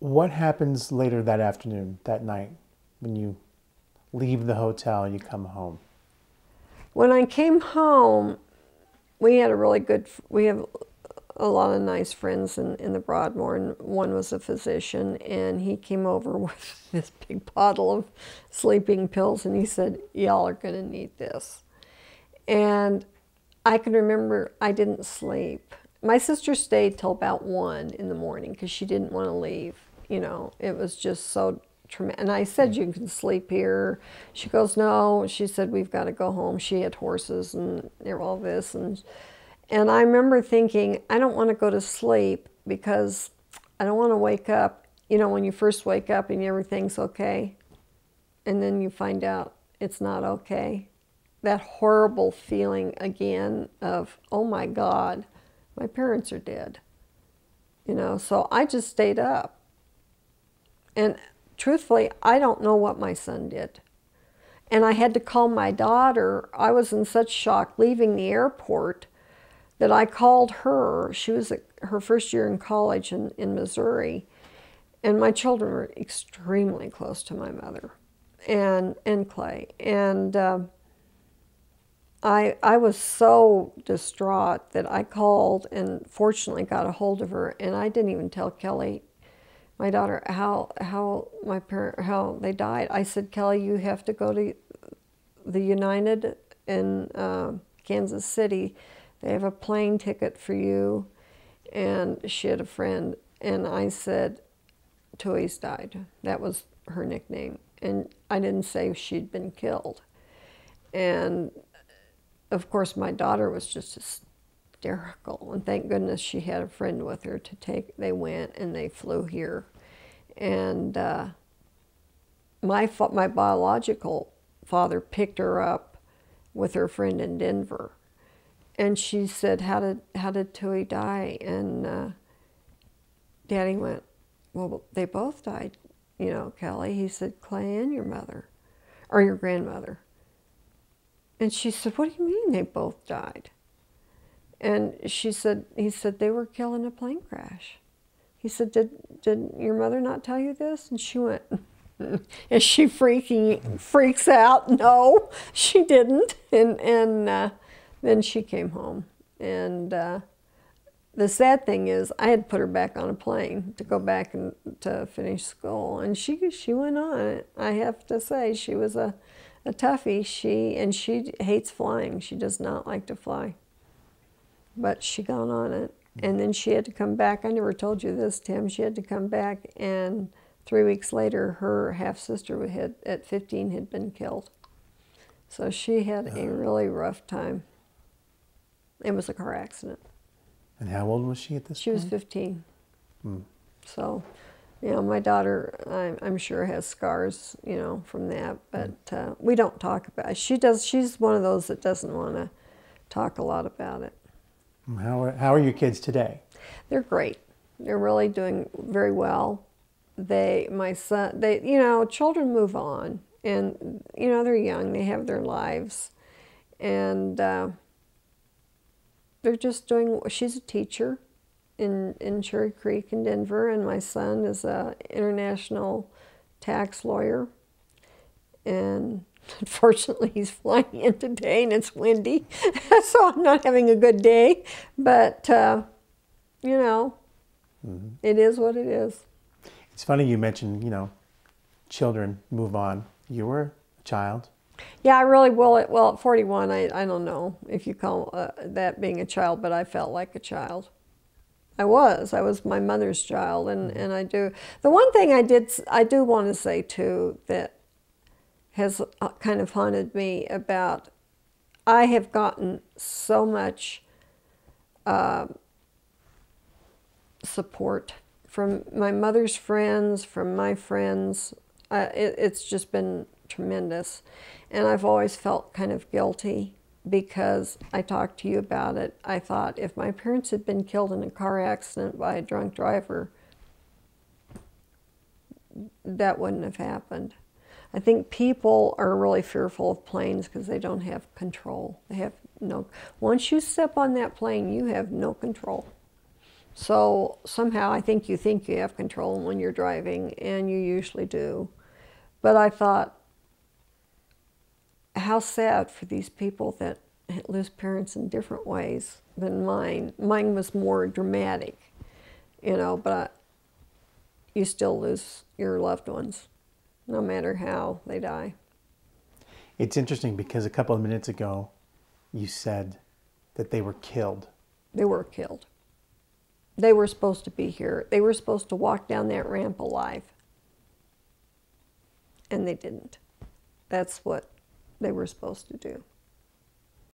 What happens later that afternoon, that night, when you leave the hotel and you come home? When I came home, we had a really good, we have a lot of nice friends in the Broadmoor, and one was a physician, and he came over with this big bottle of sleeping pills, and he said, y'all are going to need this. And I can remember I didn't sleep. My sister stayed till about 1 in the morning because she didn't want to leave. You know, it was just so traumatic. And I said, you can sleep here. She goes, no. She said, we've got to go home. She had horses and all this. And I remember thinking, I don't want to go to sleep because I don't want to wake up. You know, when you first wake up and everything's okay, and then you find out it's not okay. That horrible feeling again of, oh my God, my parents are dead. You know, so I just stayed up. And truthfully, I don't know what my son did. And I had to call my daughter. I was in such shock leaving the airport that I called her. She was at her first year in college in Missouri. And my children were extremely close to my mother and Clay. And I was so distraught that I called and fortunately got a hold of her. And I didn't even tell Kelly, my daughter, how they died. I said, Kelly, you have to go to the United in Kansas City. They have a plane ticket for you. And she had a friend. And I said, Tui's died. That was her nickname. And I didn't say she'd been killed. And of course, my daughter was just hysterical. And thank goodness she had a friend with her to take. They went and they flew here. And my biological father picked her up with her friend in Denver. And she said, how did Tui die? And Daddy went, well, they both died, you know, Kelly. He said, Clay and your mother, or your grandmother. And she said, what do you mean they both died? And he said, they were killed in a plane crash. He said, did your mother not tell you this? And she went, and she freaks out. No, she didn't. And then she came home. And the sad thing is, I had put her back on a plane to go back and to finish school. And she went on it. I have to say, she was a toughie. She hates flying. She does not like to fly. But she got on it. And then she had to come back. I never told you this, Tim. She had to come back, and 3 weeks later, her half-sister at 15 had been killed. So she had a really rough time. It was a car accident. And how old was she at this point? She was 15. So, you know, my daughter, I'm sure has scars, you know, from that. But we don't talk about it. She's one of those that doesn't want to talk a lot about it. How are your kids today? They're great. They're really doing very well. My son, you know, children move on, and you know, they're young. They have their lives, and they're just doing. She's a teacher in Cherry Creek in Denver, and my son is a international tax lawyer, and unfortunately, he's flying in today, and it's windy, so I'm not having a good day. But, you know, It is what it is. It's funny you mentioned, you know, children move on. You were a child. Yeah, I really will. Well, at 41, I don't know if you call that being a child, but I felt like a child. I was my mother's child, and I do. The one thing I do want to say, too, that has kind of haunted me about, I have gotten so much support from my mother's friends, from my friends. It's just been tremendous. And I've always felt kind of guilty because I talked to you about it. I thought if my parents had been killed in a car accident by a drunk driver, that wouldn't have happened. I think people are really fearful of planes because they don't have control. They have no, once you step on that plane, you have no control. So somehow I think you have control when you're driving, and you usually do. But I thought, how sad for these people that lose parents in different ways than mine. Mine was more dramatic, you know, but you still lose your loved ones, no matter how they die. It's interesting because a couple of minutes ago, you said that they were killed. They were killed. They were supposed to be here. They were supposed to walk down that ramp alive. And they didn't. That's what they were supposed to do.